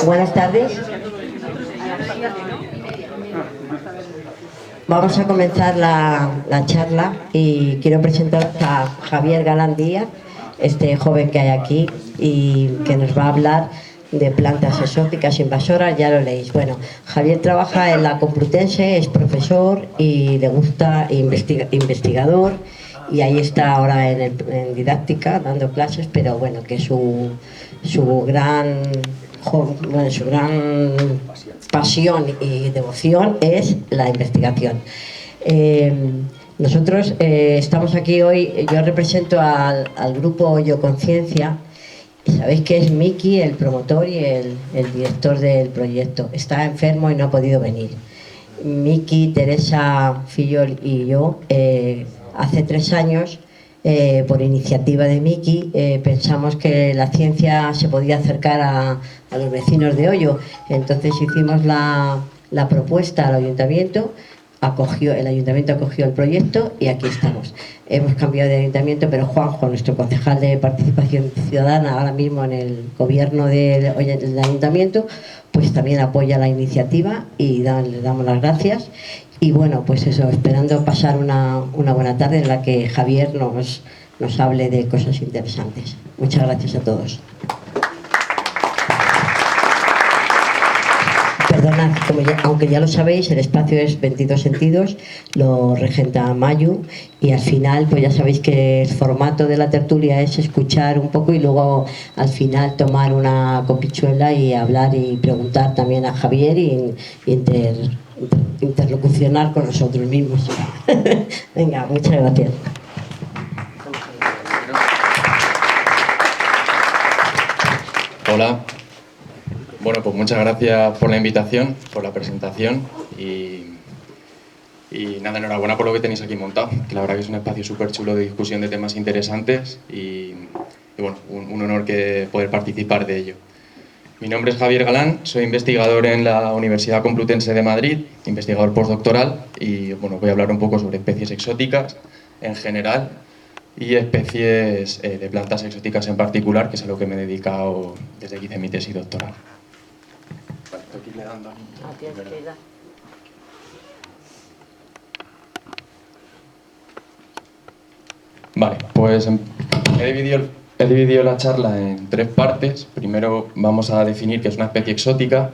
Buenas tardes. Vamos a comenzar la charla y quiero presentar a Javier Galán Díaz, este joven que hay aquí y que nos va a hablar de plantas exóticas invasoras. Ya lo leéis. Bueno, Javier trabaja en la Complutense, es profesor y le gusta investigador, y ahí está ahora en didáctica dando clases, pero bueno, que su gran pasión y devoción es la investigación. Nosotros estamos aquí hoy, yo represento al grupo Yo Conciencia. Sabéis que es Miki, el promotor y el director del proyecto. Está enfermo y no ha podido venir. Miki, Teresa Fillol y yo, hace 3 años, por iniciativa de Miki, pensamos que la ciencia se podía acercar a los vecinos de Hoyo. Entonces hicimos la propuesta al ayuntamiento. El ayuntamiento acogió el proyecto y aquí estamos. Hemos cambiado de ayuntamiento, pero Juanjo, nuestro concejal de Participación Ciudadana, ahora mismo en el gobierno del ayuntamiento, pues también apoya la iniciativa y le damos las gracias. Y bueno, pues eso, esperando pasar una buena tarde en la que Javier nos hable de cosas interesantes. Muchas gracias a todos. Perdonad, aunque ya lo sabéis, el espacio es 22 sentidos, lo regenta Mayu, y al final pues ya sabéis que el formato de la tertulia es escuchar un poco y luego al final tomar una copichuela y hablar y preguntar también a Javier y interlocucionar con nosotros mismos. Venga, muchas gracias. Hola. Bueno, pues muchas gracias por la invitación, por la presentación y nada, enhorabuena por lo que tenéis aquí montado, que la verdad que es un espacio súper chulo de discusión de temas interesantes y bueno, un honor que poder participar de ello. Mi nombre es Javier Galán, soy investigador en la Universidad Complutense de Madrid, investigador postdoctoral, y bueno, voy a hablar un poco sobre especies exóticas en general y especies de plantas exóticas en particular, que es a lo que me he dedicado desde que hice mi tesis doctoral. Vale, estoy aquí le dando aquí. Vale, pues he dividido la charla en 3 partes. Primero vamos a definir qué es una especie exótica.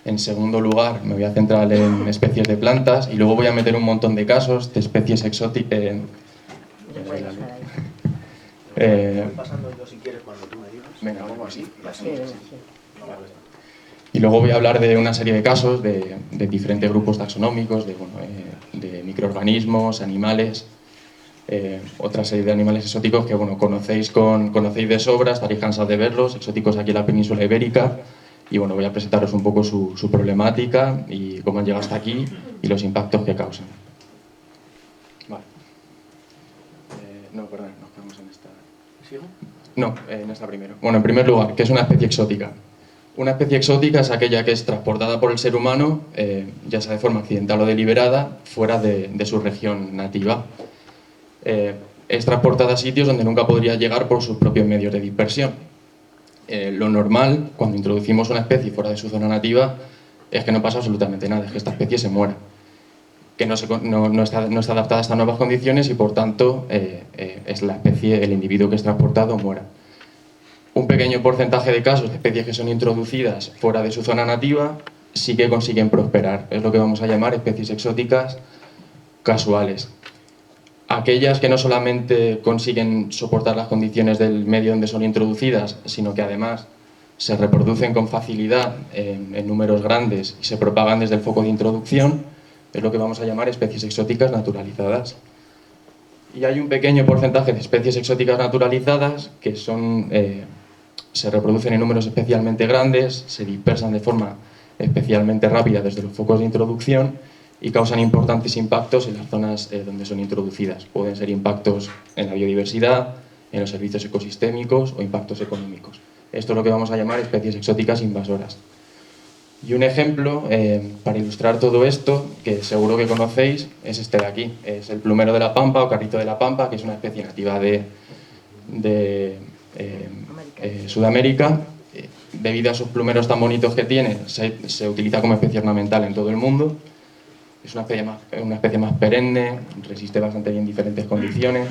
En segundo lugar, me voy a centrar en especies de plantas y luego voy a meter un montón de casos de especies exóticas. Pasando yo si quieres cuando tú me digas. Venga, algo así. Y luego voy a hablar de una serie de casos de diferentes grupos taxonómicos, de microorganismos, animales, otra serie de animales exóticos que bueno, conocéis de sobra, estaréis cansados de verlos, exóticos aquí en la península ibérica. Y bueno, voy a presentaros un poco su problemática y cómo han llegado hasta aquí y los impactos que causan. Vale. No, perdón, nos quedamos en esta. ¿Sigo? No, en esta primero. Bueno, en primer lugar, ¿qué es una especie exótica? Una especie exótica es aquella que es transportada por el ser humano, ya sea de forma accidental o deliberada, fuera de su región nativa. Es transportada a sitios donde nunca podría llegar por sus propios medios de dispersión. Lo normal, cuando introducimos una especie fuera de su zona nativa, es que no pasa absolutamente nada, es que esta especie se muera, que no está adaptada a estas nuevas condiciones y por tanto es la especie, el individuo que es transportado muera. Un pequeño porcentaje de casos de especies que son introducidas fuera de su zona nativa sí que consiguen prosperar, es lo que vamos a llamar especies exóticas casuales. Aquellas que no solamente consiguen soportar las condiciones del medio donde son introducidas, sino que además se reproducen con facilidad en números grandes y se propagan desde el foco de introducción, es lo que vamos a llamar especies exóticas naturalizadas. Y hay un pequeño porcentaje de especies exóticas naturalizadas que se reproducen en números especialmente grandes, se dispersan de forma especialmente rápida desde los focos de introducción y causan importantes impactos en las zonas donde son introducidas. Pueden ser impactos en la biodiversidad, en los servicios ecosistémicos o impactos económicos. Esto es lo que vamos a llamar especies exóticas invasoras. Y un ejemplo, para ilustrar todo esto, que seguro que conocéis, es este de aquí. Es el plumero de la pampa o carrito de la pampa, que es una especie nativa de Sudamérica. debido a esos plumeros tan bonitos que tiene, se utiliza como especie ornamental en todo el mundo. Es una especie más perenne, resiste bastante bien diferentes condiciones.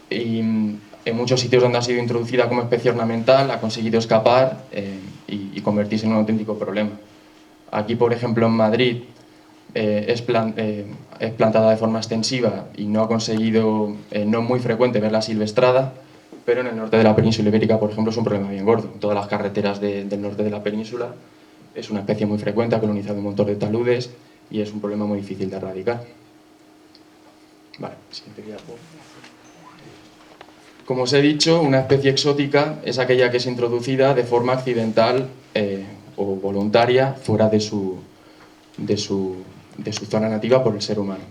Y en muchos sitios donde ha sido introducida como especie ornamental ha conseguido escapar y convertirse en un auténtico problema. Aquí, por ejemplo, en Madrid es plantada de forma extensiva y no ha conseguido, no es muy frecuente verla silvestrada, pero en el norte de la península ibérica, por ejemplo, es un problema bien gordo. En todas las carreteras del norte de la península es una especie muy frecuente, ha colonizado un montón de taludes y es un problema muy difícil de erradicar. Vale, siguiente diapo. Como os he dicho, una especie exótica es aquella que es introducida de forma accidental o voluntaria fuera de su zona nativa por el ser humano.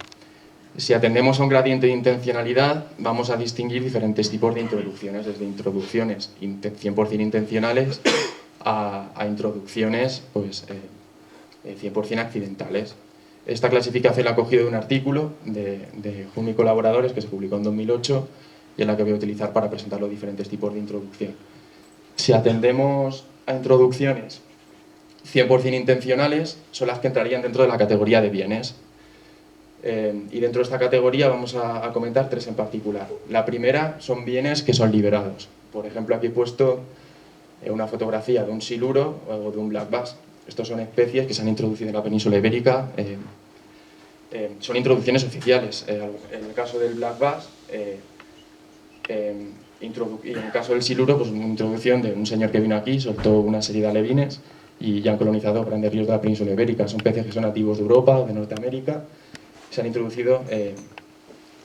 Si atendemos a un gradiente de intencionalidad, vamos a distinguir diferentes tipos de introducciones, desde introducciones 100% intencionales a introducciones pues, 100% accidentales. Esta clasificación la he cogido de un artículo de Hume y colaboradores que se publicó en 2008 y es la que voy a utilizar para presentar los diferentes tipos de introducción. Si atendemos a introducciones 100% intencionales, son las que entrarían dentro de la categoría de bienes. Y dentro de esta categoría vamos a comentar tres en particular. La primera son bienes que son liberados. Por ejemplo, aquí he puesto una fotografía de un siluro o de un black bass. Estos son especies que se han introducido en la península ibérica. Son introducciones oficiales. En el caso del black bass, y en el caso del siluro, pues una introducción de un señor que vino aquí, soltó una serie de alevines y ya han colonizado grandes ríos de la península ibérica. Son peces que son nativos de Europa o de Norteamérica. Se han introducido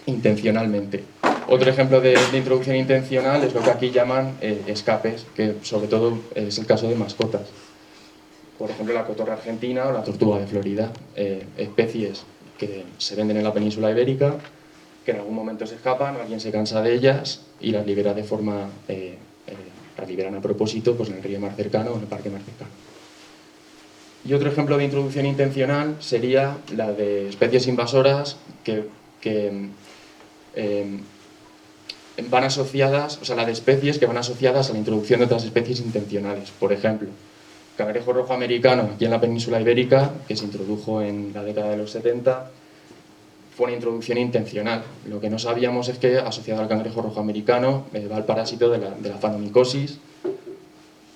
intencionalmente. Otro ejemplo de introducción intencional es lo que aquí llaman escapes, que sobre todo es el caso de mascotas. Por ejemplo, la cotorra argentina o la tortuga de Florida, especies que se venden en la península ibérica, que en algún momento se escapan, alguien se cansa de ellas y las libera de forma, las liberan a propósito pues en el río más cercano o en el parque más cercano. Y otro ejemplo de introducción intencional sería la de especies invasoras que van asociadas, o sea, la de especies que van asociadas a la introducción de otras especies intencionales. Por ejemplo, cangrejo rojo americano aquí en la península ibérica, que se introdujo en la década de los 70, fue una introducción intencional. Lo que no sabíamos es que asociado al cangrejo rojo americano va el parásito de la phanomicosis,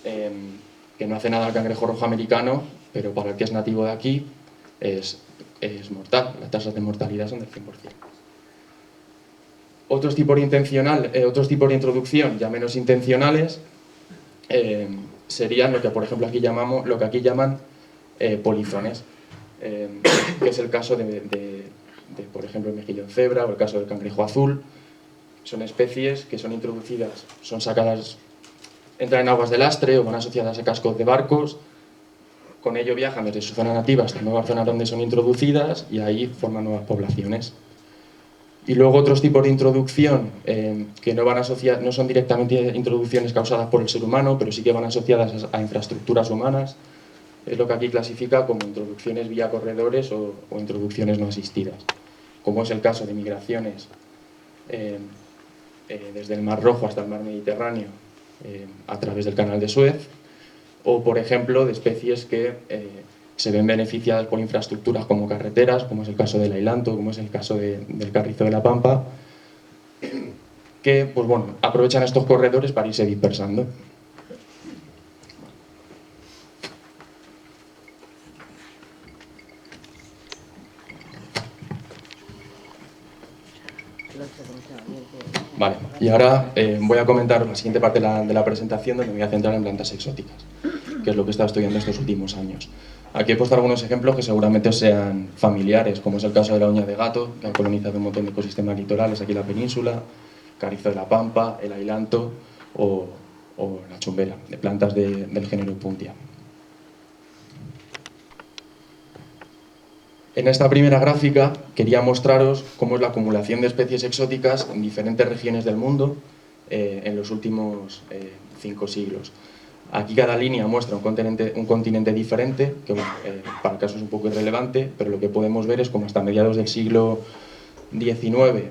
que no hace nada al cangrejo rojo americano, pero para el que es nativo de aquí es mortal. Las tasas de mortalidad son del 100%. Otros tipos de introducción ya menos intencionales serían lo que por ejemplo aquí llaman polizones, que es el caso de por ejemplo el mejillón cebra o el caso del cangrejo azul. Son especies que son introducidas, son sacadas, entran en aguas de lastre o van asociadas a cascos de barcos. Con ello viajan desde su zona nativa hasta nuevas zonas donde son introducidas y ahí forman nuevas poblaciones. Y luego otros tipos de introducción que no son directamente introducciones causadas por el ser humano, pero sí que van asociadas a infraestructuras humanas. Es lo que aquí clasifica como introducciones vía corredores o introducciones no asistidas, como es el caso de migraciones desde el Mar Rojo hasta el Mar Mediterráneo a través del Canal de Suez, o por ejemplo de especies que se ven beneficiadas por infraestructuras como carreteras, como es el caso del ailanto, como es el caso del carrizo de la Pampa, que pues bueno, aprovechan estos corredores para irse dispersando. Vale, y ahora voy a comentar la siguiente parte de la presentación, donde me voy a centrar en plantas exóticas, que es lo que he estado estudiando estos últimos años. Aquí he puesto algunos ejemplos que seguramente os sean familiares, como es el caso de la uña de gato, que ha colonizado un montón de ecosistemas litorales aquí en la península, carrizo de la Pampa, el ailanto o la chumbera, de plantas del género Puntia. En esta primera gráfica quería mostraros cómo es la acumulación de especies exóticas en diferentes regiones del mundo en los últimos 5 siglos. Aquí cada línea muestra un continente diferente, que para el caso es un poco irrelevante, pero lo que podemos ver es cómo hasta mediados del siglo 19,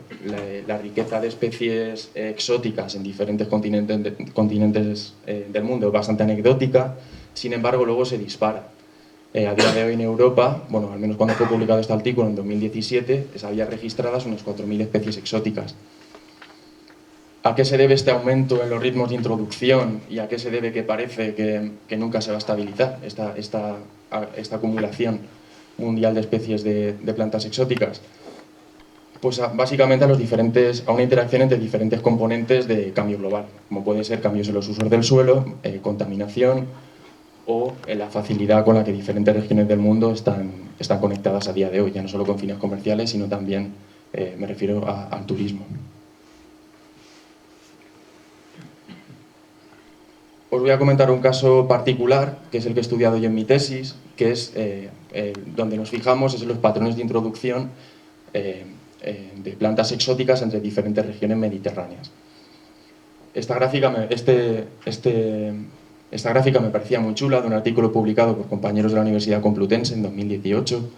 la riqueza de especies exóticas en diferentes continentes del mundo es bastante anecdótica, sin embargo luego se dispara. A día de hoy en Europa, bueno, al menos cuando fue publicado este artículo en 2017, se había registradas unas 4.000 especies exóticas. ¿A qué se debe este aumento en los ritmos de introducción y a qué se debe que parece que nunca se va a estabilizar esta acumulación mundial de especies de plantas exóticas? Pues básicamente a una interacción entre diferentes componentes de cambio global, como pueden ser cambios en los usos del suelo, contaminación o la facilidad con la que diferentes regiones del mundo están conectadas a día de hoy, ya no solo con fines comerciales, sino también, me refiero al turismo. Os voy a comentar un caso particular, que es el que he estudiado yo en mi tesis, que es donde nos fijamos es en los patrones de introducción de plantas exóticas entre diferentes regiones mediterráneas. Esta gráfica me parecía muy chula, de un artículo publicado por compañeros de la Universidad Complutense en 2018,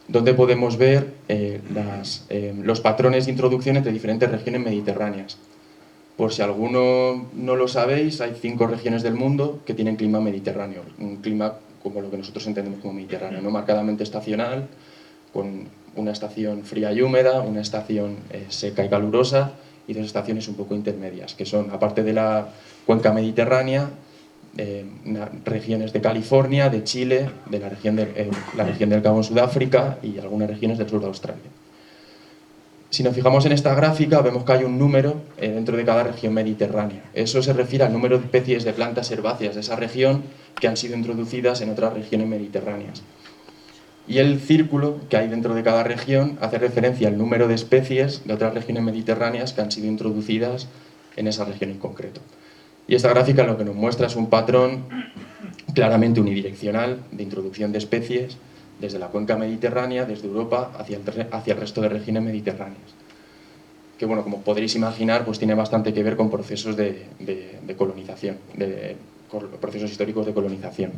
donde podemos ver los patrones de introducción entre diferentes regiones mediterráneas. Por si alguno no lo sabéis, hay 5 regiones del mundo que tienen clima mediterráneo, un clima como lo que nosotros entendemos como mediterráneo, no marcadamente estacional, con una estación fría y húmeda, una estación seca y calurosa y 2 estaciones un poco intermedias, que son, aparte de la cuenca mediterránea, regiones de California, de Chile, de la región del Cabo en Sudáfrica y algunas regiones del sur de Australia. Si nos fijamos en esta gráfica, vemos que hay un número dentro de cada región mediterránea. Eso se refiere al número de especies de plantas herbáceas de esa región que han sido introducidas en otras regiones mediterráneas. Y el círculo que hay dentro de cada región hace referencia al número de especies de otras regiones mediterráneas que han sido introducidas en esa región en concreto. Y esta gráfica lo que nos muestra es un patrón claramente unidireccional de introducción de especies desde la cuenca mediterránea, desde Europa, hacia el resto de regiones mediterráneas. Que, bueno, como podréis imaginar, pues tiene bastante que ver con procesos de colonización, procesos históricos de colonización.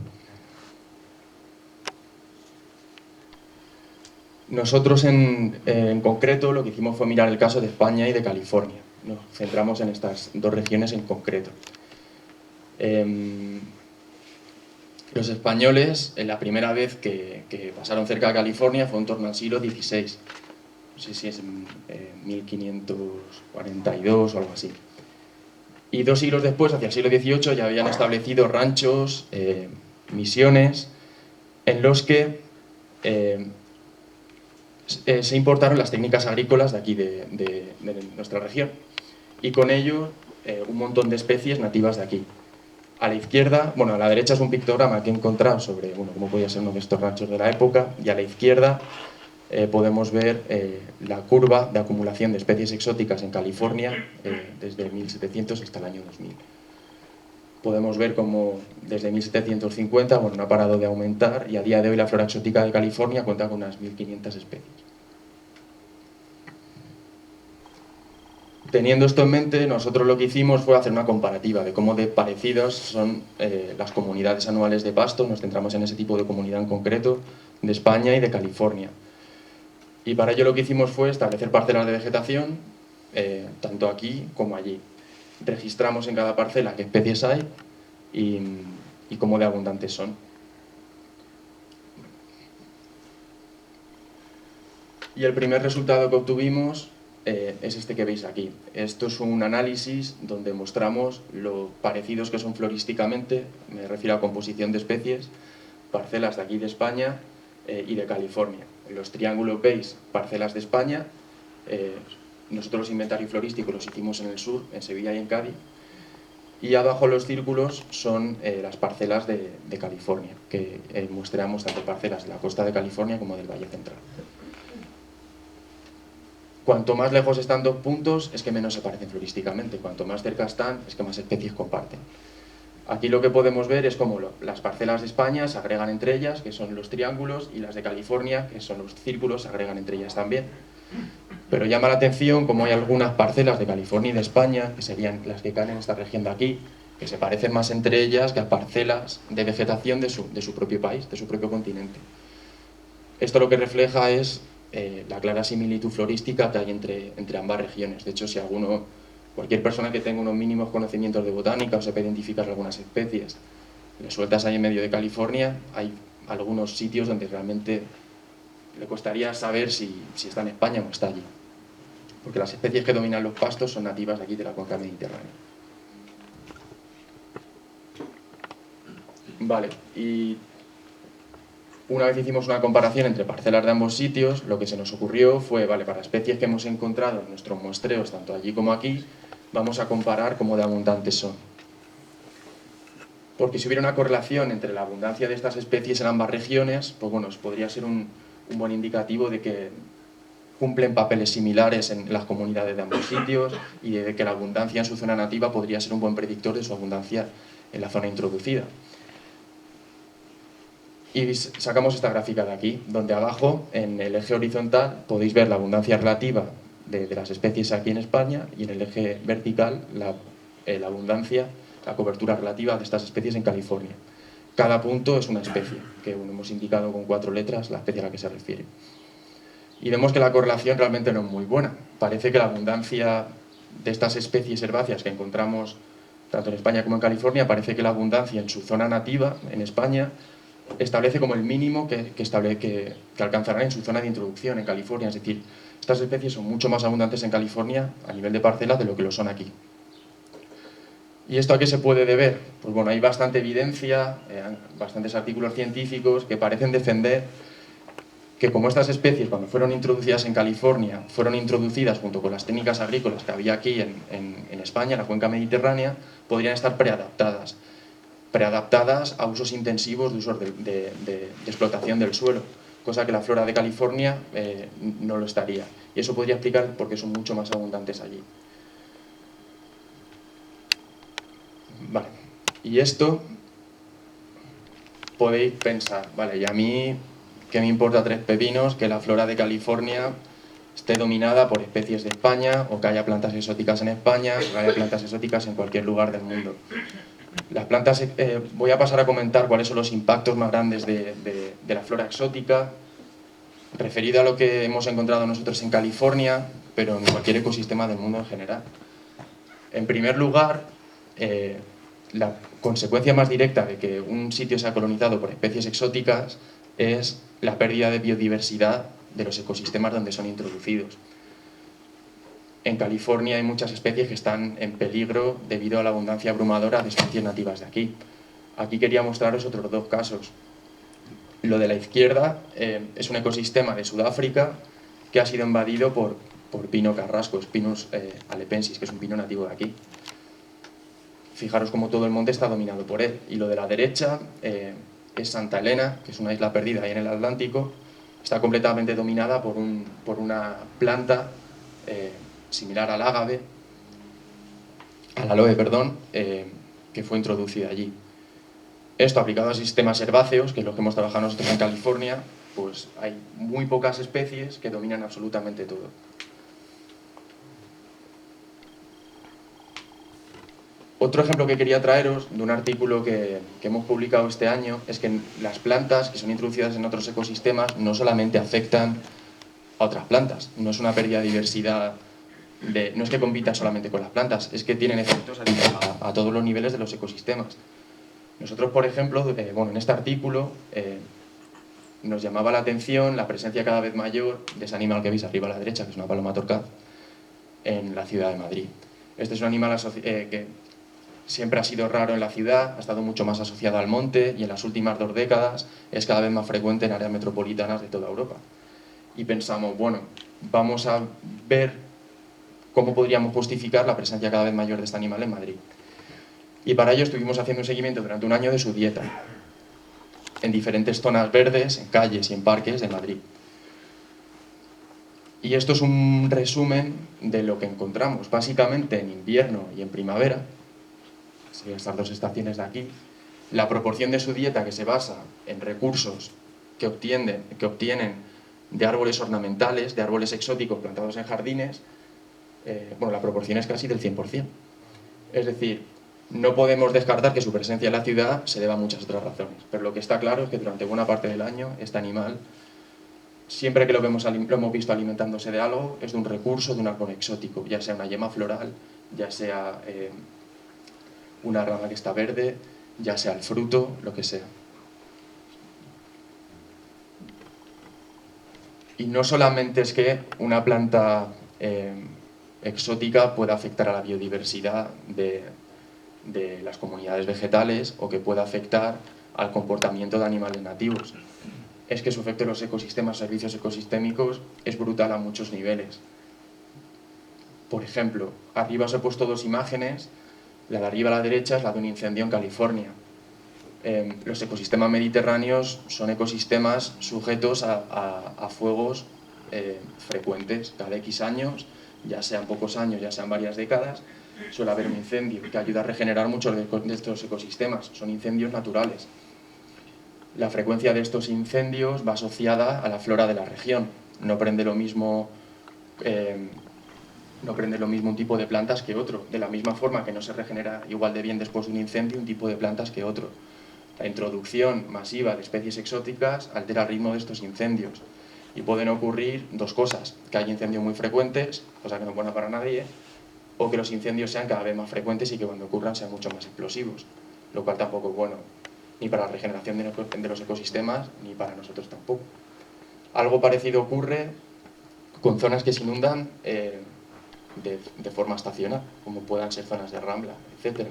Nosotros, en concreto, lo que hicimos fue mirar el caso de España y de California. Nos centramos en estas 2 regiones en concreto. Los españoles, la primera vez que pasaron cerca de California fue en torno al siglo XVI. No sé si es 1542 o algo así. Y 2 siglos después, hacia el siglo XVIII, ya habían establecido ranchos, misiones, en los que se importaron las técnicas agrícolas de aquí, de nuestra región. Y con ello, un montón de especies nativas de aquí. A la izquierda, bueno, a la derecha es un pictograma que he encontrado sobre, bueno, cómo podía ser uno de estos ranchos de la época, y a la izquierda podemos ver la curva de acumulación de especies exóticas en California desde 1700 hasta el año 2000. Podemos ver cómo desde 1750, bueno, no ha parado de aumentar, y a día de hoy la flora exótica de California cuenta con unas 1.500 especies. Teniendo esto en mente, nosotros lo que hicimos fue hacer una comparativa de cómo de parecidas son las comunidades anuales de pasto. Nos centramos en ese tipo de comunidad en concreto, de España y de California. Y para ello lo que hicimos fue establecer parcelas de vegetación, tanto aquí como allí. Registramos en cada parcela qué especies hay y cómo de abundantes son. Y el primer resultado que obtuvimos es este que veis aquí. Esto es un análisis donde mostramos lo parecidos que son florísticamente, me refiero a composición de especies, parcelas de aquí de España y de California. En los triángulos veis parcelas de España, nosotros los inventarios florísticos los hicimos en el sur, en Sevilla y en Cádiz, y abajo los círculos son las parcelas de California, que muestreamos tanto parcelas de la costa de California como del Valle Central. Cuanto más lejos están 2 puntos, es que menos se parecen florísticamente. Cuanto más cerca están, es que más especies comparten. Aquí lo que podemos ver es cómo las parcelas de España se agregan entre ellas, que son los triángulos, y las de California, que son los círculos, se agregan entre ellas también. Pero llama la atención cómo hay algunas parcelas de California y de España, que serían las que caen en esta región de aquí, que se parecen más entre ellas que a parcelas de vegetación de su propio país, de su propio continente. Esto lo que refleja es la clara similitud florística que hay entre ambas regiones. De hecho, si cualquier persona que tenga unos mínimos conocimientos de botánica o sepa identificar algunas especies, le sueltas ahí en medio de California, hay algunos sitios donde realmente le costaría saber si está en España o está allí. Porque las especies que dominan los pastos son nativas de aquí, de la cuenca mediterránea. Vale, y una vez hicimos una comparación entre parcelas de ambos sitios, lo que se nos ocurrió fue, vale, para especies que hemos encontrado en nuestros muestreos, tanto allí como aquí, vamos a comparar cómo de abundantes son. Porque si hubiera una correlación entre la abundancia de estas especies en ambas regiones, pues bueno, podría ser un buen indicativo de que cumplen papeles similares en las comunidades de ambos sitios y de que la abundancia en su zona nativa podría ser un buen predictor de su abundancia en la zona introducida. Y sacamos esta gráfica de aquí, donde abajo, en el eje horizontal, podéis ver la abundancia relativa de las especies aquí en España, y en el eje vertical la abundancia, la cobertura relativa de estas especies en California. Cada punto es una especie, que hemos indicado con 4 letras la especie a la que se refiere. Y vemos que la correlación realmente no es muy buena. Parece que la abundancia de estas especies herbáceas que encontramos tanto en España como en California, parece que la abundancia en su zona nativa, en España, establece como el mínimo que alcanzarán en su zona de introducción en California. Es decir, estas especies son mucho más abundantes en California a nivel de parcela de lo que lo son aquí. ¿Y esto a qué se puede deber? Pues bueno, hay bastante evidencia, bastantes artículos científicos que parecen defender que como estas especies, cuando fueron introducidas en California, fueron introducidas junto con las técnicas agrícolas que había aquí en España, en la cuenca mediterránea, podrían estar preadaptadas a usos intensivos de usos de explotación del suelo, cosa que la flora de California no lo estaría. Y eso podría explicar por qué son mucho más abundantes allí. Vale, y esto podéis pensar, vale, y a mí, ¿qué me importa 3 pepinos que la flora de California esté dominada por especies de España, o que haya plantas exóticas en España, o que haya plantas exóticas en cualquier lugar del mundo? Las plantas, voy a pasar a comentar cuáles son los impactos más grandes de la flora exótica, referido a lo que hemos encontrado nosotros en California, pero en cualquier ecosistema del mundo en general. En primer lugar, la consecuencia más directa de que un sitio sea colonizado por especies exóticas es la pérdida de biodiversidad de los ecosistemas donde son introducidos. En California hay muchas especies que están en peligro debido a la abundancia abrumadora de especies nativas de aquí. Aquí quería mostraros otros 2 casos. Lo de la izquierda es un ecosistema de Sudáfrica que ha sido invadido por pino carrasco, Pinus alepensis, que es un pino nativo de aquí. Fijaros cómo todo el monte está dominado por él. Y lo de la derecha es Santa Elena, que es una isla perdida ahí en el Atlántico. Está completamente dominada por una planta similar al aloe, que fue introducida allí. Esto aplicado a sistemas herbáceos, que es lo que hemos trabajado nosotros en California, pues hay muy pocas especies que dominan absolutamente todo. Otro ejemplo que quería traeros de un artículo que hemos publicado este año es que las plantas que son introducidas en otros ecosistemas no solamente afectan a otras plantas, no es una pérdida de diversidad, no es que compitan solamente con las plantas, es que tienen efectos a todos los niveles de los ecosistemas. Nosotros, por ejemplo, en este artículo nos llamaba la atención la presencia cada vez mayor de ese animal que veis arriba a la derecha, que es una paloma torcaz, en la ciudad de Madrid. Este es un animal que siempre ha sido raro en la ciudad, ha estado mucho más asociado al monte y en las últimas 2 décadas es cada vez más frecuente en áreas metropolitanas de toda Europa. Y pensamos, bueno, vamos a ver cómo podríamos justificar la presencia cada vez mayor de este animal en Madrid. Y para ello estuvimos haciendo un seguimiento durante un año de su dieta, en diferentes zonas verdes, en calles y en parques de Madrid. Y esto es un resumen de lo que encontramos, básicamente en invierno y en primavera, estas 2 estaciones de aquí, la proporción de su dieta que se basa en recursos que obtienen de árboles ornamentales, de árboles exóticos plantados en jardines, la proporción es casi del 100%. Es decir, no podemos descartar que su presencia en la ciudad se deba a muchas otras razones, pero lo que está claro es que durante buena parte del año este animal siempre que lo hemos visto alimentándose de algo, es de un recurso, de un árbol exótico, ya sea una yema floral, ya sea una rama que está verde, ya sea el fruto, lo que sea. Y no solamente es que una planta exótica pueda afectar a la biodiversidad de las comunidades vegetales o que pueda afectar al comportamiento de animales nativos. Es que su efecto en los ecosistemas, servicios ecosistémicos, es brutal a muchos niveles. Por ejemplo, arriba os he puesto dos imágenes, la de arriba a la derecha es la de un incendio en California. Los ecosistemas mediterráneos son ecosistemas sujetos a fuegos frecuentes, cada X años, ya sean pocos años, ya sean varias décadas, suele haber un incendio que ayuda a regenerar muchos de estos ecosistemas, son incendios naturales. La frecuencia de estos incendios va asociada a la flora de la región, no prende lo mismo un tipo de plantas que otro, de la misma forma que no se regenera igual de bien después de un incendio un tipo de plantas que otro. La introducción masiva de especies exóticas altera el ritmo de estos incendios y pueden ocurrir dos cosas, que hay incendios muy frecuentes, cosa que no es buena para nadie, o que los incendios sean cada vez más frecuentes y que cuando ocurran sean mucho más explosivos, lo cual tampoco es bueno, ni para la regeneración de los ecosistemas, ni para nosotros tampoco. Algo parecido ocurre con zonas que se inundan de forma estacional, como puedan ser zonas de rambla, etc.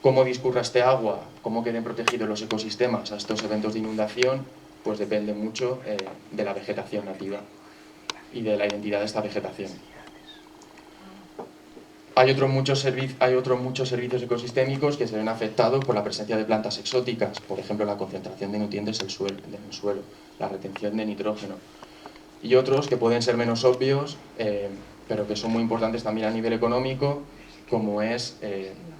Cómo discurra este agua, cómo queden protegidos los ecosistemas a estos eventos de inundación, pues depende mucho de la vegetación nativa y de la identidad de esta vegetación. Hay otros muchos servicios ecosistémicos que se ven afectados por la presencia de plantas exóticas, por ejemplo la concentración de nutrientes en el suelo, la retención de nitrógeno, y otros que pueden ser menos obvios, pero que son muy importantes también a nivel económico, como es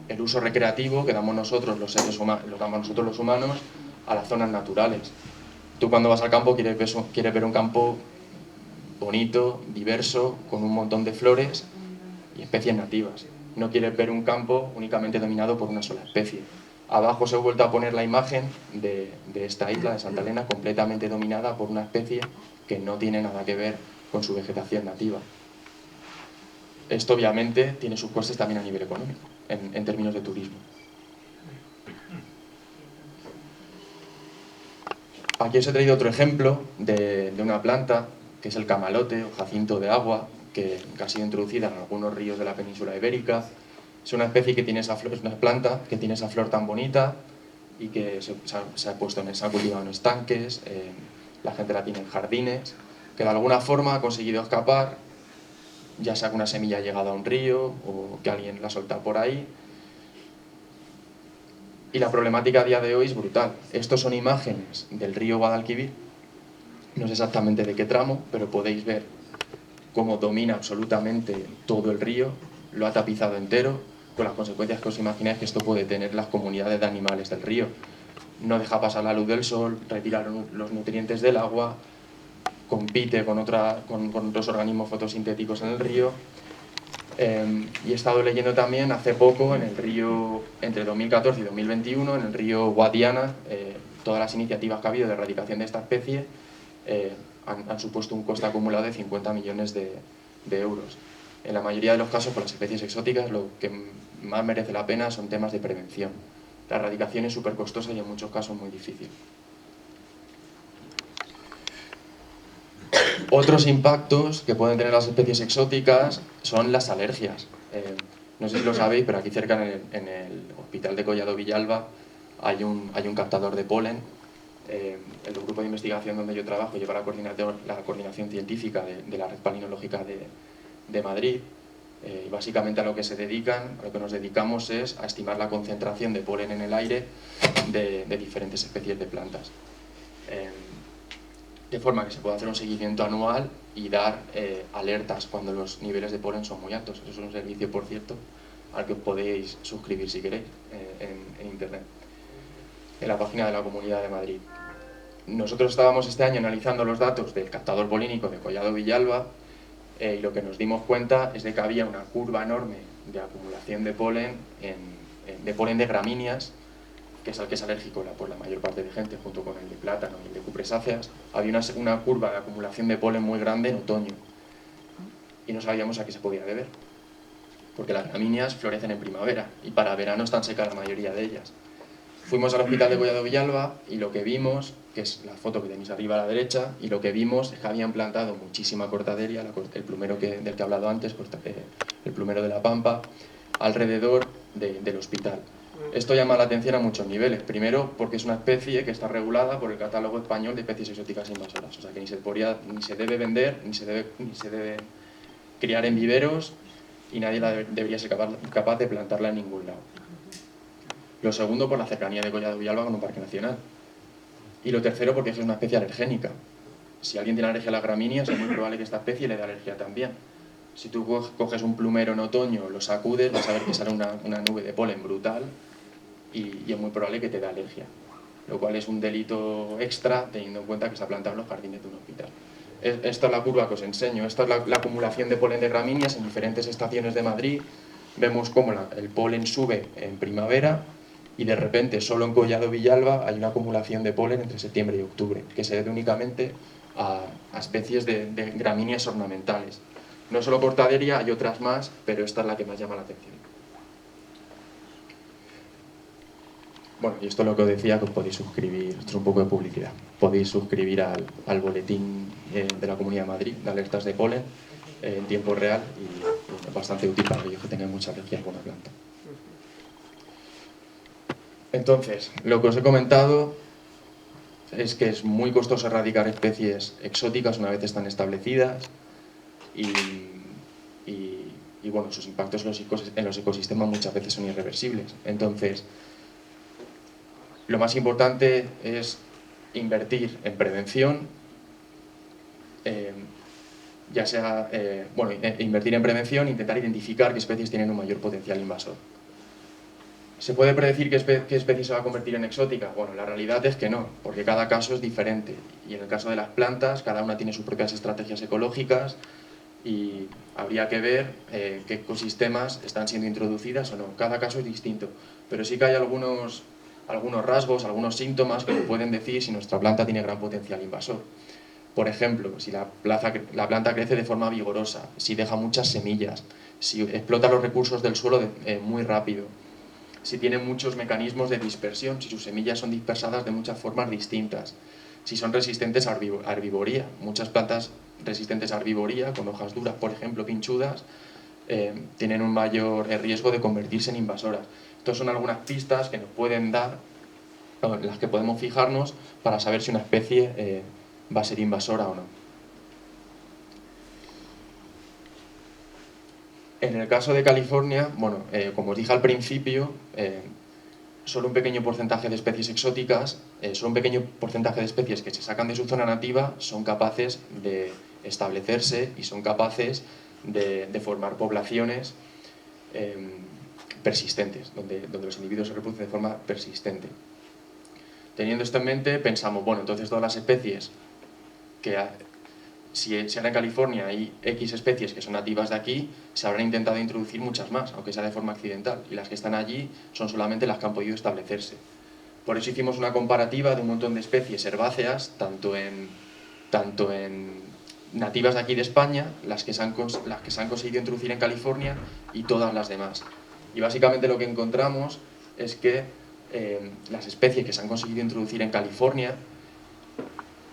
el uso recreativo que damos nosotros los humanos a las zonas naturales. Tú cuando vas al campo quieres ver un campo bonito, diverso, con un montón de flores y especies nativas. No quieres ver un campo únicamente dominado por una sola especie. Abajo os he vuelto a poner la imagen de esta isla de Santa Elena completamente dominada por una especie que no tiene nada que ver con su vegetación nativa. Esto obviamente tiene sus costes también a nivel económico, en términos de turismo. Aquí os he traído otro ejemplo de una planta, que es el camalote o jacinto de agua, que ha sido introducida en algunos ríos de la península ibérica. Es una especie que tiene esa flor, es una planta que tiene esa flor tan bonita y que se ha cultivado en estanques, la gente la tiene en jardines, que de alguna forma ha conseguido escapar, ya sea que una semilla ha llegado a un río o que alguien la ha soltado por ahí. Y la problemática a día de hoy es brutal. Estos son imágenes del río Guadalquivir, no sé exactamente de qué tramo, pero podéis ver cómo domina absolutamente todo el río, lo ha tapizado entero, con las consecuencias que os imagináis que esto puede tener las comunidades de animales del río. No deja pasar la luz del sol, retira los nutrientes del agua, compite con otros organismos fotosintéticos en el río. Y he estado leyendo también hace poco en el río, entre 2014 y 2021, en el río Guadiana, todas las iniciativas que ha habido de erradicación de esta especie han supuesto un coste acumulado de 50 millones de euros. En la mayoría de los casos, por las especies exóticas, lo que más merece la pena son temas de prevención. La erradicación es súper costosa y en muchos casos muy difícil. Otros impactos que pueden tener las especies exóticas son las alergias. No sé si lo sabéis, pero aquí cerca en el hospital de Collado Villalba hay un captador de polen. El grupo de investigación donde yo trabajo lleva la coordinación científica de la red palinológica de Madrid. Y básicamente a lo que nos dedicamos es a estimar la concentración de polen en el aire de diferentes especies de plantas. De forma que se pueda hacer un seguimiento anual y dar alertas cuando los niveles de polen son muy altos. Eso es un servicio, por cierto, al que os podéis suscribir si queréis en internet, en la página de la Comunidad de Madrid. Nosotros estábamos este año analizando los datos del captador polínico de Collado Villalba y lo que nos dimos cuenta es de que había una curva enorme de acumulación de polen de gramíneas que es al que es alérgico por la mayor parte de gente, junto con el de plátano y el de cupresáceas, había una curva de acumulación de polen muy grande en otoño. Y no sabíamos a qué se podía deber, porque las gramíneas florecen en primavera y para verano están secas la mayoría de ellas. Fuimos al hospital de Collado Villalba y lo que vimos, que es la foto que tenéis arriba a la derecha, y lo que vimos es que habían plantado muchísima cortaderia, el plumero del que he hablado antes, el plumero de la Pampa, alrededor del hospital. Esto llama la atención a muchos niveles. Primero, porque es una especie que está regulada por el Catálogo Español de Especies Exóticas Invasoras. O sea que ni se debe vender, ni se debe criar en viveros, y nadie debería ser capaz de plantarla en ningún lado. Lo segundo, por la cercanía de Collado Villalba con un parque nacional. Y lo tercero, porque es una especie alergénica. Si alguien tiene alergia a las gramíneas, es muy probable que esta especie le dé alergia también. Si tú coges un plumero en otoño, lo sacudes, vas a ver que sale una nube de polen brutal y es muy probable que te dé alergia. Lo cual es un delito extra, teniendo en cuenta que se ha plantado en los jardines de un hospital. Esta es la curva que os enseño. Esta es la acumulación de polen de gramíneas en diferentes estaciones de Madrid. Vemos cómo el polen sube en primavera y de repente solo en Collado Villalba hay una acumulación de polen entre septiembre y octubre, que se debe únicamente a especies de gramíneas ornamentales. No solo cortaderia, hay otras más, pero esta es la que más llama la atención. Bueno, y esto es lo que os decía, que os podéis suscribir, esto es un poco de publicidad, podéis suscribir al boletín de la Comunidad de Madrid, de alertas de polen, en tiempo real, y es bastante útil para aquellos que tengan mucha alergia a alguna planta. Entonces, lo que os he comentado es que es muy costoso erradicar especies exóticas una vez están establecidas y bueno, sus impactos en los ecosistemas muchas veces son irreversibles. Entonces, lo más importante es invertir en prevención, invertir en prevención, intentar identificar qué especies tienen un mayor potencial invasor. ¿Se puede predecir qué especie se va a convertir en exótica? Bueno, la realidad es que no, porque cada caso es diferente. Y en el caso de las plantas, cada una tiene sus propias estrategias ecológicas y habría que ver qué ecosistemas están siendo introducidas o no. Cada caso es distinto, pero sí que hay algunos rasgos, algunos síntomas que pueden decir si nuestra planta tiene gran potencial invasor. Por ejemplo, si la planta crece de forma vigorosa, si deja muchas semillas, si explota los recursos del suelo muy rápido, si tiene muchos mecanismos de dispersión, si sus semillas son dispersadas de muchas formas distintas, si son resistentes a herbivoría. Muchas plantas resistentes a herbivoría, con hojas duras, por ejemplo, pinchudas, tienen un mayor riesgo de convertirse en invasoras. Estas son algunas pistas que nos pueden dar, en las que podemos fijarnos para saber si una especie va a ser invasora o no. En el caso de California, bueno, como os dije al principio, solo un pequeño porcentaje de especies exóticas, solo un pequeño porcentaje de especies que se sacan de su zona nativa son capaces de establecerse y son capaces de formar poblaciones persistentes, donde los individuos se reproducen de forma persistente. Teniendo esto en mente, pensamos, bueno, entonces todas las especies si ahora en California hay X especies que son nativas de aquí, se habrán intentado introducir muchas más, aunque sea de forma accidental, y las que están allí son solamente las que han podido establecerse. Por eso hicimos una comparativa de un montón de especies herbáceas, tanto en nativas de aquí de España, las que se han conseguido introducir en California y todas las demás. Y básicamente lo que encontramos es que las especies que se han conseguido introducir en California,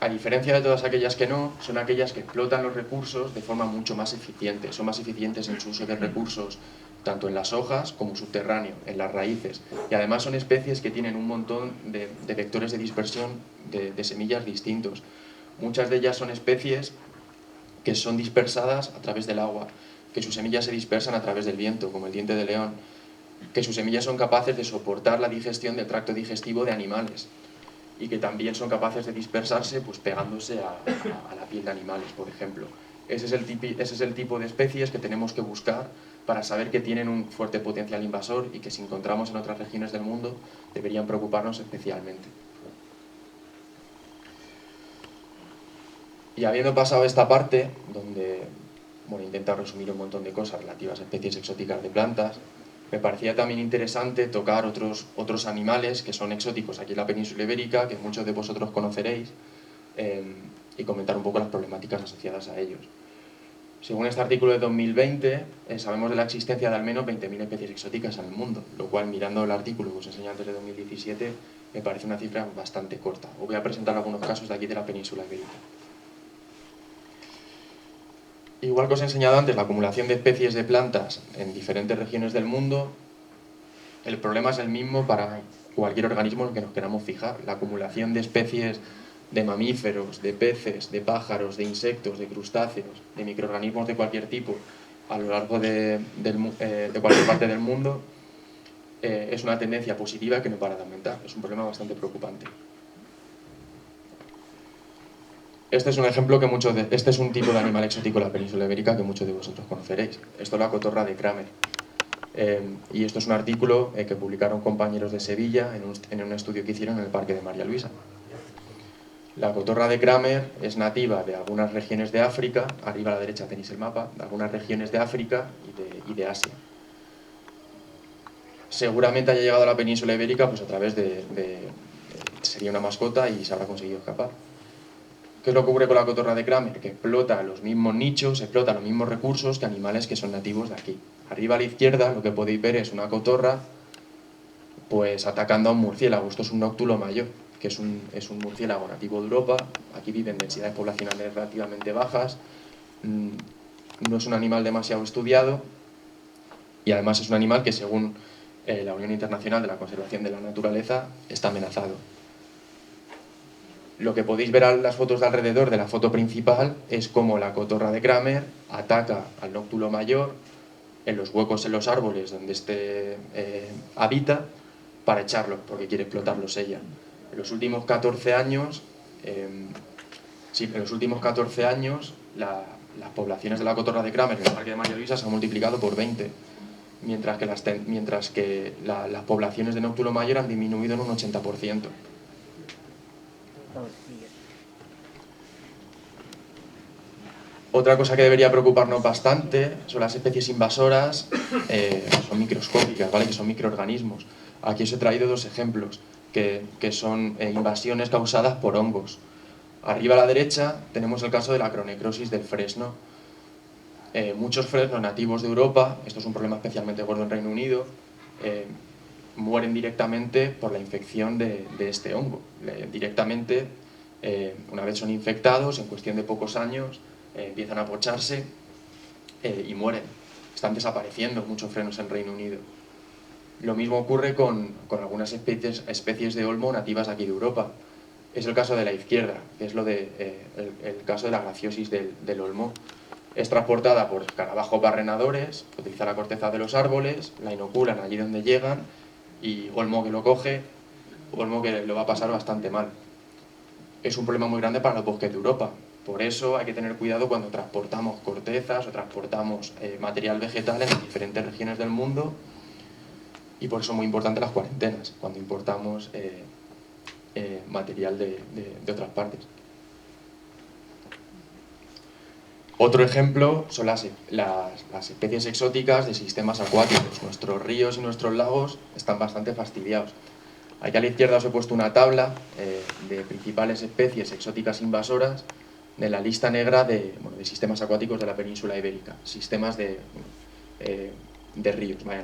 a diferencia de todas aquellas que no, son aquellas que explotan los recursos de forma mucho más eficiente. Son más eficientes en su uso de recursos, tanto en las hojas como subterráneo, en las raíces. Y además son especies que tienen un montón de vectores de dispersión de semillas distintos. Muchas de ellas son especies que son dispersadas a través del agua, que sus semillas se dispersan a través del viento, como el diente de león, que sus semillas son capaces de soportar la digestión del tracto digestivo de animales, y que también son capaces de dispersarse pues pegándose a la piel de animales, por ejemplo. Ese es el tipo de especies que tenemos que buscar para saber que tienen un fuerte potencial invasor y que si encontramos en otras regiones del mundo deberían preocuparnos especialmente. Y habiendo pasado esta parte, donde intento resumir un montón de cosas relativas a especies exóticas de plantas, Me parecía también interesante tocar otros animales que son exóticos aquí en la península ibérica, que muchos de vosotros conoceréis, y comentar un poco las problemáticas asociadas a ellos. Según este artículo de 2020, sabemos de la existencia de al menos 20.000 especies exóticas en el mundo, lo cual, mirando el artículo que os enseñé antes de 2017, me parece una cifra bastante corta. Os voy a presentar algunos casos de aquí de la península ibérica. Igual que os he enseñado antes, la acumulación de especies de plantas en diferentes regiones del mundo, el problema es el mismo para cualquier organismo en el que nos queramos fijar. La acumulación de especies de mamíferos, de peces, de pájaros, de insectos, de crustáceos, de microorganismos de cualquier tipo a lo largo de cualquier parte del mundo es una tendencia positiva que no para de aumentar. Es un problema bastante preocupante. Este es un ejemplo este es un tipo de animal exótico de la península ibérica que muchos de vosotros conoceréis. Esto es la cotorra de Kramer. Y esto es un artículo que publicaron compañeros de Sevilla en un estudio que hicieron en el Parque de María Luisa. La cotorra de Kramer es nativa de algunas regiones de África, arriba a la derecha tenéis el mapa, de algunas regiones de África y de Asia. Seguramente haya llegado a la península ibérica pues a través sería una mascota y se habrá conseguido escapar. ¿Qué es lo que ocurre con la cotorra de Kramer? Que explota los mismos nichos, explota los mismos recursos que animales que son nativos de aquí. Arriba a la izquierda lo que podéis ver es una cotorra pues atacando a un murciélago. Esto es un nóctulo mayor, que es un murciélago nativo de Europa. Aquí viven densidades poblacionales relativamente bajas. No es un animal demasiado estudiado y además es un animal que, según la Unión Internacional de la Conservación de la Naturaleza, está amenazado. Lo que podéis ver en las fotos de alrededor de la foto principal es cómo la cotorra de Kramer ataca al nóctulo mayor en los huecos en los árboles donde habita para echarlos, porque quiere explotarlos ella. En los últimos 14 años, las poblaciones de la cotorra de Kramer en el Parque de María Luisa se han multiplicado por 20, mientras que las poblaciones de nóctulo mayor han disminuido en un 80%. Otra cosa que debería preocuparnos bastante son las especies invasoras, son microscópicas, ¿vale? Que son microorganismos. Aquí os he traído dos ejemplos, que son invasiones causadas por hongos. Arriba a la derecha tenemos el caso de la acronecrosis del fresno. Muchos fresnos nativos de Europa, esto es un problema especialmente gordo en Reino Unido, mueren directamente por la infección de este hongo. Directamente, una vez son infectados, en cuestión de pocos años, empiezan a pocharse y mueren. Están desapareciendo muchos fresnos en Reino Unido. Lo mismo ocurre con algunas especies de olmo nativas aquí de Europa. Es el caso de la izquierda, que es el caso de la grafiosis del olmo. Es transportada por escarabajos barrenadores, que utilizan la corteza de los árboles, la inoculan allí donde llegan y olmo que lo coge, olmo que lo va a pasar bastante mal. Es un problema muy grande para los bosques de Europa. Por eso hay que tener cuidado cuando transportamos cortezas o transportamos material vegetal en diferentes regiones del mundo, y por eso es muy importante las cuarentenas cuando importamos material de otras partes. Otro ejemplo son las especies exóticas de sistemas acuáticos. Nuestros ríos y nuestros lagos están bastante fastidiados. Aquí a la izquierda os he puesto una tabla de principales especies exóticas invasoras de la lista negra de sistemas acuáticos de la península ibérica, sistemas de ríos, vaya,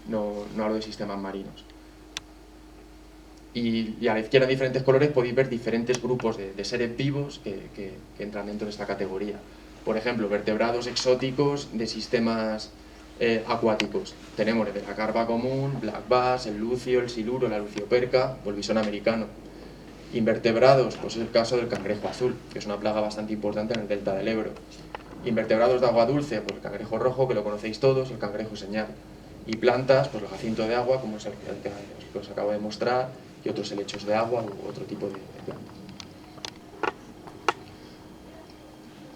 no hablo de sistemas marinos. Y a la izquierda, en diferentes colores, podéis ver diferentes grupos de seres vivos que entran dentro de esta categoría. Por ejemplo, vertebrados exóticos de sistemas acuáticos. Tenemos desde la carpa común, black bass, el lucio, el siluro, la lucioperca o el bisón americano. Invertebrados, pues es el caso del cangrejo azul, que es una plaga bastante importante en el delta del Ebro. Invertebrados de agua dulce, pues el cangrejo rojo, que lo conocéis todos, el cangrejo señal. Y plantas, pues el jacinto de agua, como es el que os acabo de mostrar, y otros helechos de agua u otro tipo de plantas.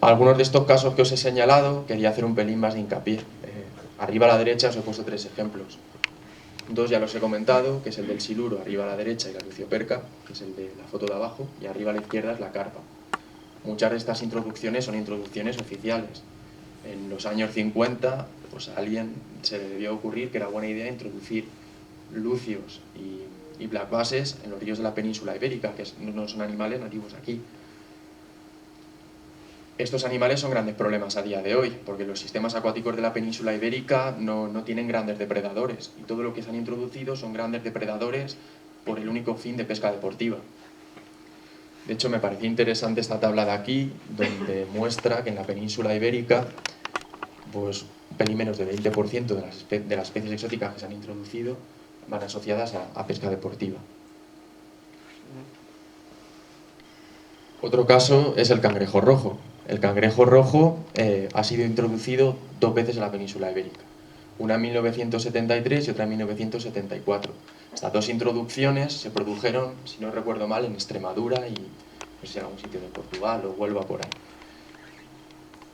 Algunos de estos casos que os he señalado, quería hacer un pelín más de hincapié. Arriba a la derecha os he puesto 3 ejemplos. 2 ya los he comentado, que es el del siluro arriba a la derecha y la lucioperca, que es el de la foto de abajo, y arriba a la izquierda es la carpa. Muchas de estas introducciones son introducciones oficiales. En los años 50 pues a alguien se le debió ocurrir que era buena idea introducir lucios y black basses en los ríos de la península ibérica, que no son animales nativos aquí. Estos animales son grandes problemas a día de hoy, porque los sistemas acuáticos de la península ibérica no tienen grandes depredadores, y todo lo que se han introducido son grandes depredadores por el único fin de pesca deportiva. De hecho, me pareció interesante esta tabla de aquí, donde muestra que en la península ibérica, pues un pelín menos del 20% de las especies exóticas que se han introducido van asociadas a pesca deportiva. Otro caso es el cangrejo rojo. El cangrejo rojo ha sido introducido 2 veces en la península ibérica, una en 1973 y otra en 1974. Estas 2 introducciones se produjeron, si no recuerdo mal, en Extremadura y no sé, en algún sitio de Portugal o Huelva por ahí.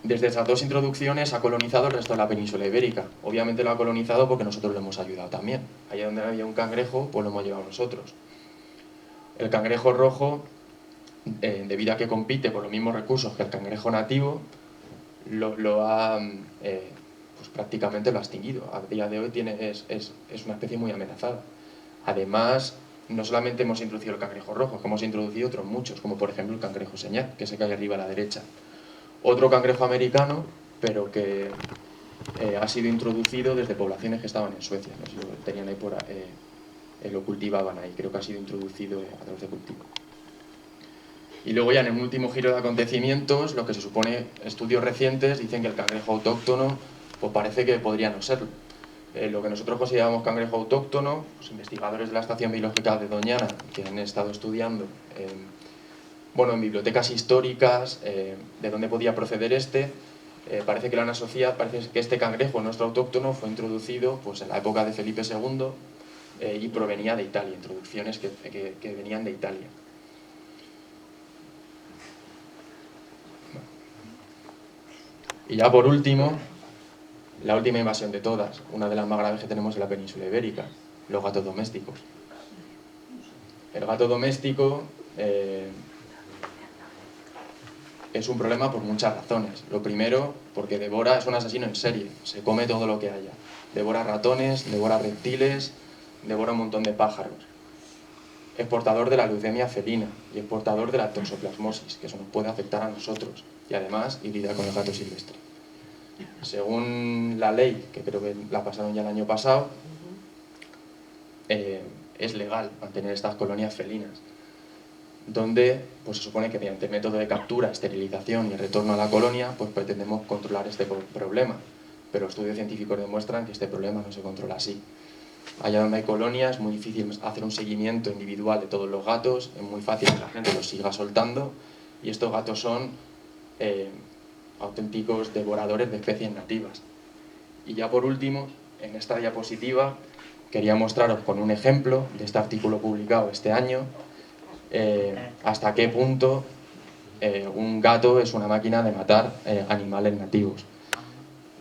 Desde esas 2 introducciones ha colonizado el resto de la península ibérica. Obviamente lo ha colonizado porque nosotros lo hemos ayudado también. Allá donde había un cangrejo, pues lo hemos llevado nosotros. El cangrejo rojo, debido a que compite por los mismos recursos que el cangrejo nativo, pues prácticamente lo ha extinguido. A día de hoy es una especie muy amenazada. Además, no solamente hemos introducido el cangrejo rojo, hemos introducido otros muchos, como por ejemplo el cangrejo señal, que se cae arriba a la derecha. Otro cangrejo americano, pero que ha sido introducido desde poblaciones que estaban en Suecia. No sé si lo tenían ahí lo cultivaban ahí, creo que ha sido introducido a través de cultivo. Y luego ya en el último giro de acontecimientos, lo que se supone, estudios recientes dicen que el cangrejo autóctono pues parece que podría no serlo. Lo que nosotros consideramos cangrejo autóctono, los investigadores de la Estación Biológica de Doñana, que han estado estudiando en bibliotecas históricas de dónde podía proceder parece que lo han asociado, parece que este cangrejo nuestro autóctono fue introducido pues, en la época de Felipe II y provenía de Italia, introducciones que venían de Italia. Y ya por último, la última invasión de todas, una de las más graves que tenemos en la península ibérica, los gatos domésticos. El gato doméstico es un problema por muchas razones. Lo primero, porque devora, es un asesino en serie, se come todo lo que haya. Devora ratones, devora reptiles, devora un montón de pájaros. Es portador de la leucemia felina y es portador de la toxoplasmosis, que eso nos puede afectar a nosotros. Y además hibrida con el gato silvestre. Según la ley, que creo que la pasaron ya el año pasado, es legal mantener estas colonias felinas, donde pues, se supone que mediante el método de captura, esterilización y retorno a la colonia, pues pretendemos controlar este problema. Pero estudios científicos demuestran que este problema no se controla así. Allá donde hay colonias es muy difícil hacer un seguimiento individual de todos los gatos, es muy fácil que la gente los siga soltando, y estos gatos son auténticos devoradores de especies nativas. Y ya por último, en esta diapositiva quería mostraros con un ejemplo de este artículo publicado este año hasta qué punto un gato es una máquina de matar animales nativos.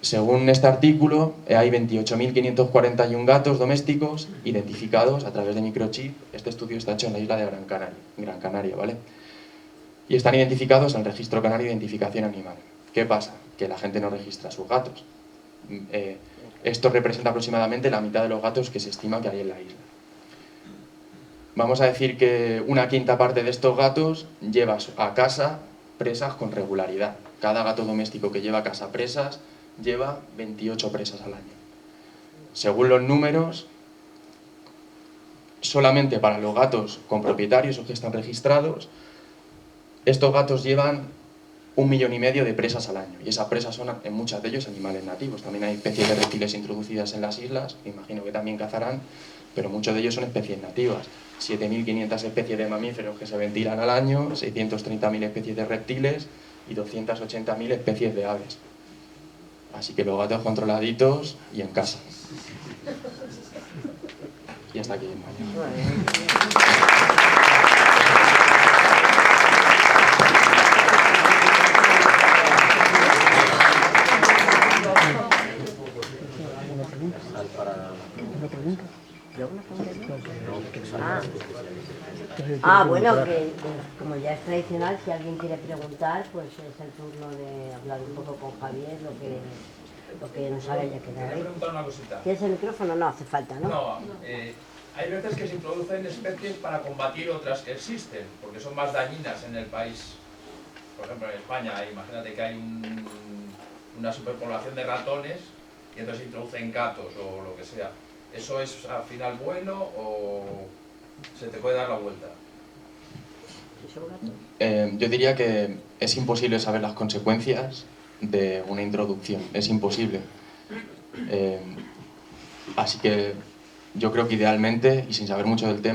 Según este artículo, hay 28.541 gatos domésticos identificados a través de microchip. Este estudio está hecho en la isla de Gran Canaria, ¿vale? Y están identificados en el Registro Canario de Identificación Animal. ¿Qué pasa? Que la gente no registra a sus gatos. Esto representa aproximadamente la mitad de los gatos que se estima que hay en la isla. Vamos a decir que una quinta parte de estos gatos lleva a casa presas con regularidad. Cada gato doméstico que lleva a casa presas lleva 28 presas al año. Según los números, solamente para los gatos con propietarios o que están registrados, estos gatos llevan 1,5 millones de presas al año. Y esas presas son, en muchas de ellos, animales nativos. También hay especies de reptiles introducidas en las islas, me imagino que también cazarán, pero muchos de ellos son especies nativas. 7.500 especies de mamíferos que se ventilan al año, 630.000 especies de reptiles y 280.000 especies de aves. Así que los gatos controladitos y en casa. Y hasta aquí. Bueno, que como ya es tradicional, si alguien quiere preguntar, pues es el turno de hablar un poco con Javier, porque no sabe ya qué Quería preguntar una cosita. ¿Tienes el micrófono? No hace falta, ¿no? No, hay veces que se introducen especies para combatir otras que existen, porque son más dañinas en el país. Por ejemplo, en España, imagínate que hay una superpoblación de ratones y entonces introducen gatos o lo que sea. ¿Eso es al final bueno o se te puede dar la vuelta? Yo diría que es imposible saber las consecuencias de una introducción, es imposible. Así que yo creo que idealmente, y sin saber mucho del tema,